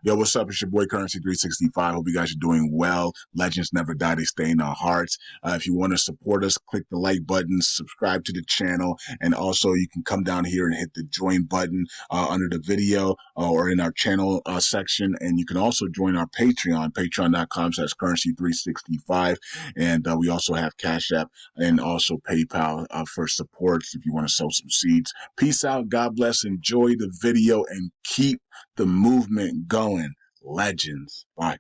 Yo, what's up? It's your boy Currency 365. Hope you guys are doing well. Legends never die, they stay in our hearts. If you want to support us, click the like button, subscribe to the channel, and also you can come down here and hit the join button under the video or in our channel section. And you can also join our Patreon, patreon.com/currency365. And we also have Cash App and also PayPal for supports if you want to sow some seeds. Peace out. God bless. Enjoy the video and keep the movement going. Legends. Bye.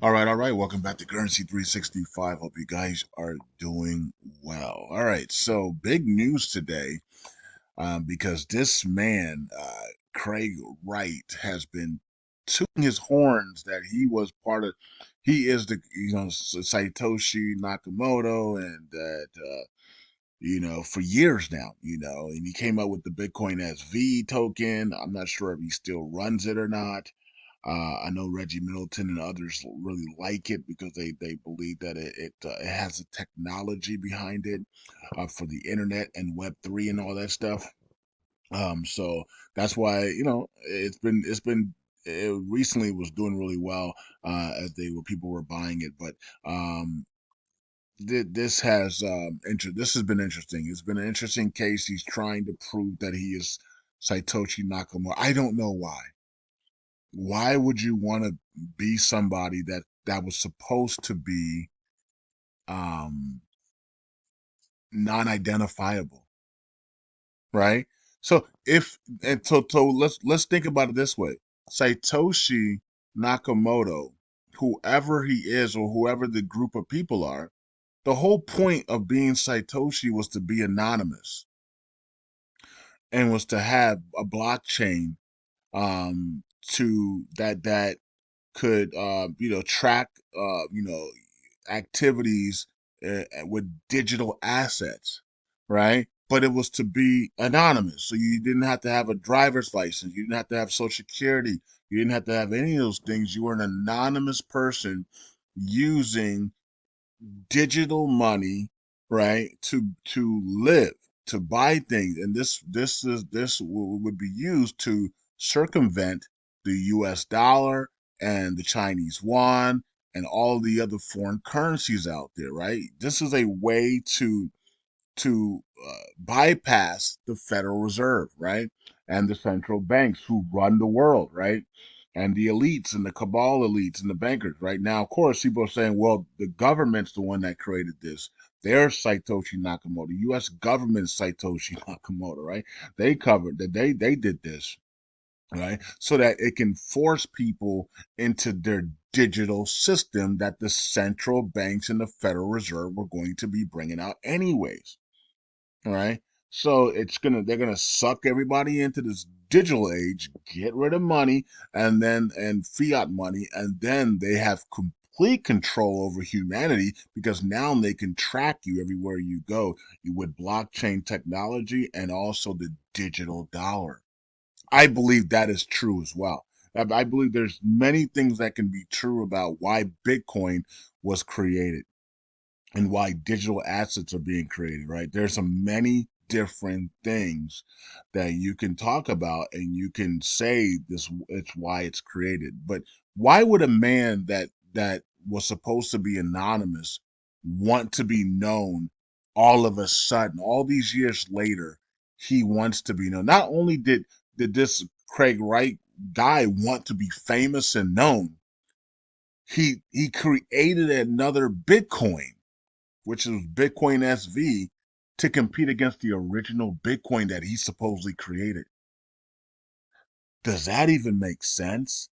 All right, all right. Welcome back to Currency 365. Hope you guys are doing well. All right, so big news today because this man, Craig Wright, has been tooting his horns that he was part of, he is the, Satoshi Nakamoto, and that, for years now, and he came up with the Bitcoin SV token. I'm not sure if he still runs it or not. I know Reggie Middleton and others really like it because they believe that it has a technology behind it for the internet and Web3 and all that stuff. So that's why it recently was doing really well as people were buying it, but this has been interesting. It's been an interesting case. He's trying to prove that he is Satoshi Nakamoto. I don't know why. Why would you want to be somebody that was supposed to be um non-identifiable, right? So if and so let's think about it this way. Satoshi Nakamoto, whoever he is or whoever the group of people are, the whole point of being Satoshi was to be anonymous and was to have a blockchain to that could track activities with digital assets, right? But it was to be anonymous, so you didn't have to have a driver's license, you didn't have to have social security, you didn't have to have any of those things. You were an anonymous person using digital money, right, to live, to buy things, and would be used to circumvent the U.S. dollar and the Chinese yuan and all the other foreign currencies out there, right? This is a way to bypass the Federal Reserve, right, and the central banks who run the world, right, and the elites and the cabal elites and the bankers. Right now, of course, people are saying, "Well, the government's the one that created this. They're Satoshi Nakamoto. U.S. government Satoshi Nakamoto, right? They covered that. They did this." Right, so that it can force people into their digital system that the central banks and the Federal Reserve were going to be bringing out anyways. All right. So they're gonna suck everybody into this digital age, get rid of money and fiat money, and then they have complete control over humanity because now they can track you everywhere you go with blockchain technology and also the digital dollar. I believe that is true as well. I believe there's many things that can be true about why Bitcoin was created and why digital assets are being created, right? There's so many different things that you can talk about and you can say this it's why it's created. But why would a man that was supposed to be anonymous want to be known all of a sudden, all these years later, he wants to be known. Not only did this Craig Wright guy want to be famous and known, he created another Bitcoin, which is Bitcoin SV, to compete against the original Bitcoin that he supposedly created. Does that even make sense?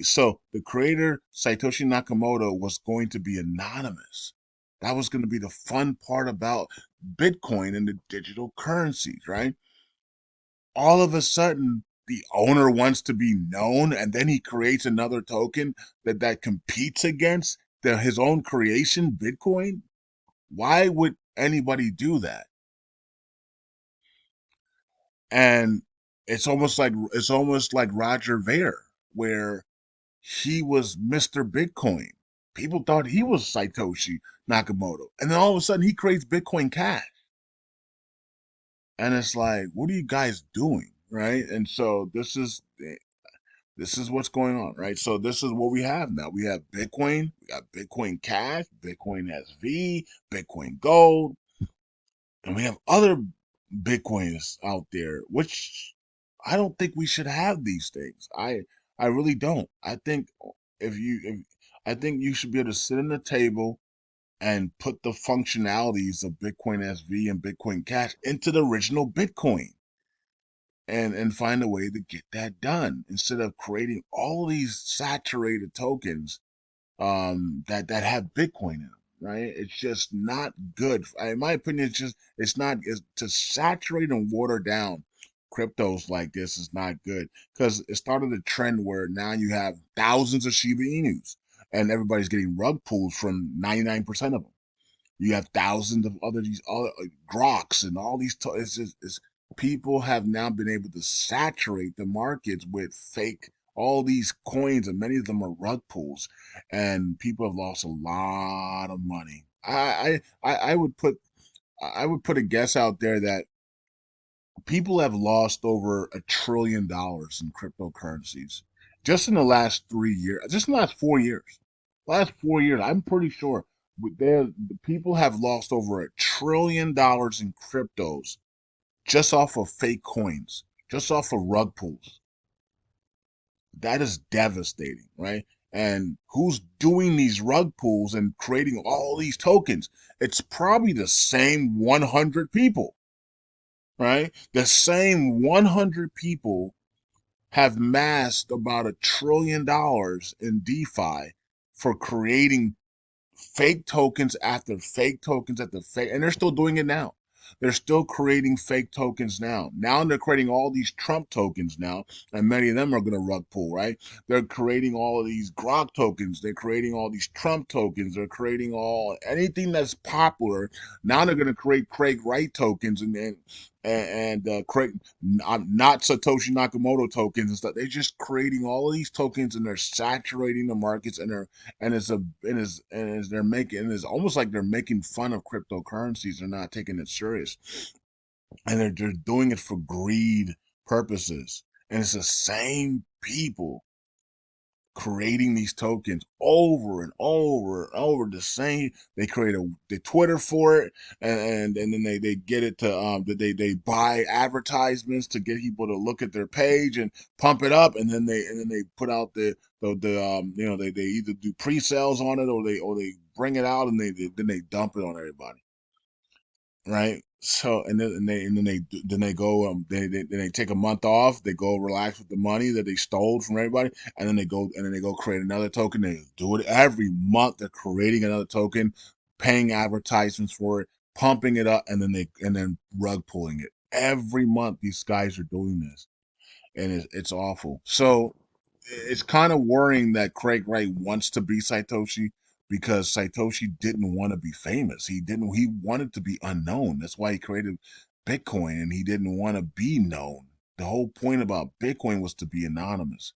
So the creator, Satoshi Nakamoto, was going to be anonymous. That was going to be the fun part about Bitcoin and the digital currencies, right? All of a sudden, the owner wants to be known, and then he creates another token that competes against his own creation, Bitcoin. Why would anybody do that? And it's almost like Roger Ver, where he was Mr. Bitcoin. People thought he was Satoshi Nakamoto, and then all of a sudden he creates Bitcoin Cash, and it's like, what are you guys doing, right? And so this is what's going on, right? So this is what we have now. We have Bitcoin, we got Bitcoin Cash, Bitcoin SV, Bitcoin Gold, and we have other Bitcoins out there, which I don't think we should have these things. I really don't. If I think you should be able to sit in the table and put the functionalities of Bitcoin SV and Bitcoin Cash into the original Bitcoin, and find a way to get that done instead of creating all these saturated tokens that have Bitcoin in them. Right? It's just not good. In my opinion, it's not it's, to saturate and water down cryptos like this is not good, because it started a trend where now you have thousands of Shiba Inus and everybody's getting rug pulls from 99% of them. You have thousands of other these other Groks and all these. It's people have now been able to saturate the markets with fake all these coins, and many of them are rug pulls, and people have lost a lot of money. I would put a guess out there that people have lost over $1 trillion in cryptocurrencies just in the last 3 years, just in the last 4 years. Last 4 years, I'm pretty sure the people have lost over $1 trillion in cryptos just off of fake coins, just off of rug pulls. That is devastating, right? And who's doing these rug pulls and creating all these tokens? It's probably the same 100 people, right? The same 100 people have massed about $1 trillion in DeFi for creating fake tokens after fake tokens after fake, and they're still doing it now. They're still creating fake tokens now. Now they're creating all these Trump tokens now, and many of them are going to rug pull, right? They're creating all of these Grok tokens. They're creating all these Trump tokens. They're creating all anything that's popular. Now they're going to create Craig Wright tokens and Craig, not Satoshi Nakamoto tokens and stuff. They're just creating all of these tokens, and they're saturating the markets, and they're making, and it's almost like they're making fun of cryptocurrencies. They're not taking it serious, and they're doing it for greed purposes. And it's the same people creating these tokens over and over and over. The same, they create the Twitter for it, and then they get it to they buy advertisements to get people to look at their page and pump it up, and then they put out they either do pre-sales on it, or they bring it out, and then they dump it on everybody, right? So and then they go they take a month off. They go relax with the money that they stole from everybody, and then they go create another token. They do it every month. They're creating another token, paying advertisements for it, pumping it up, and then rug pulling it every month. These guys are doing this, and it's awful. So it's kind of worrying that Craig Wright wants to be Satoshi, because Satoshi didn't want to be famous. He wanted to be unknown. That's why he created Bitcoin, and he didn't want to be known. The whole point about Bitcoin was to be anonymous,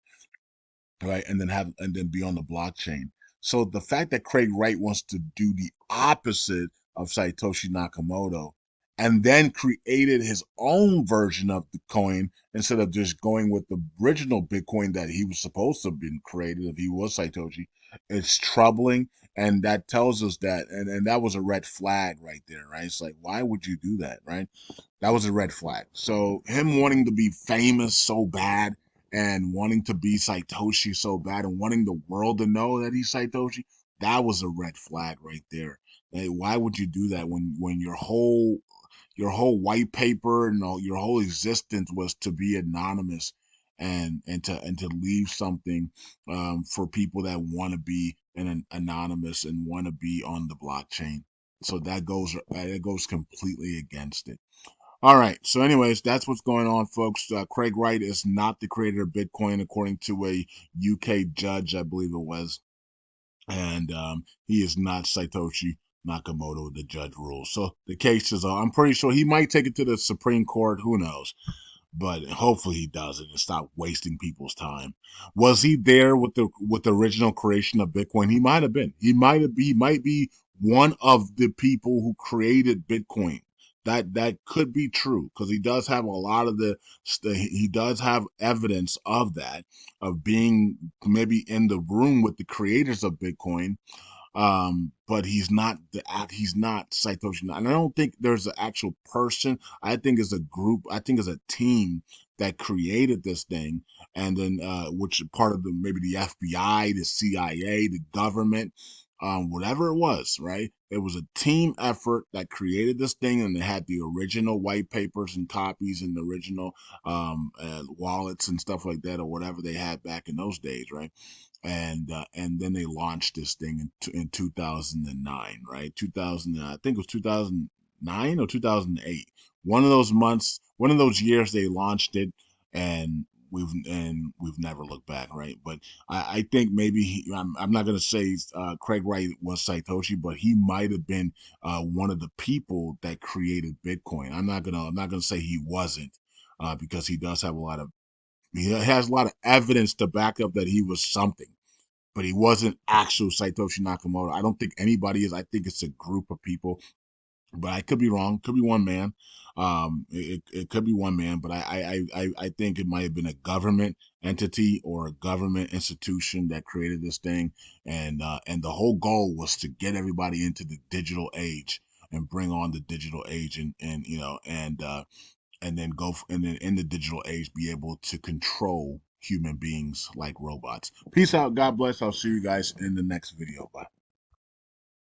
right? And then be on the blockchain. So the fact that Craig Wright wants to do the opposite of Satoshi Nakamoto, and then created his own version of the coin instead of just going with the original Bitcoin that he was supposed to have been created if he was Satoshi, it's troubling. And that tells us that, and that was a red flag right there, right? It's like, why would you do that, right? That was a red flag. So him wanting to be famous so bad, and wanting to be Satoshi so bad, and wanting the world to know that he's Satoshi, that was a red flag right there. Hey, why would you do that when your whole white paper and your whole existence was to be anonymous, and to leave something for people that want to be an anonymous and want to be on the blockchain. So that goes completely against it. All right. So, anyways, that's what's going on, folks. Craig Wright is not the creator of Bitcoin, according to a UK judge, I believe it was, and he is not Satoshi Nakamoto. The judge rules. So the case is, I'm pretty sure he might take it to the Supreme Court. Who knows? but hopefully he doesn't and stop wasting people's time. Was he there with the original creation of Bitcoin? He might have been. He might be one of the people who created Bitcoin. That could be true because he does have a lot of he does have evidence of that, of being maybe in the room with the creators of Bitcoin, but he's not Satoshi. And I don't think there's an actual person. I think it's a group. I think it's a team that created this thing, and then which part of the maybe the FBI, the CIA, the government, whatever it was, right? It was a team effort that created this thing, and they had the original white papers and copies and the original wallets and stuff like that, or whatever they had back in those days, right? And then they launched this thing in 2009, right? 2000, I think it was 2009 or 2008. One of those months, one of those years, they launched it, and we've never looked back, right? But I think maybe I'm not gonna say Craig Wright was Satoshi, but he might have been one of the people that created Bitcoin. I'm not gonna say he wasn't, because he does have a lot of he has a lot of evidence to back up that he was something, but he wasn't actual Satoshi Nakamoto. I don't think anybody is. I think it's a group of people, but I could be wrong. Could be one man. It could be one man, but I think it might have been a government entity or a government institution that created this thing, and the whole goal was to get everybody into the digital age and bring on the digital age, and and then and then in the digital age be able to control human beings like robots. Peace out. God bless. I'll see you guys in the next video. Bye.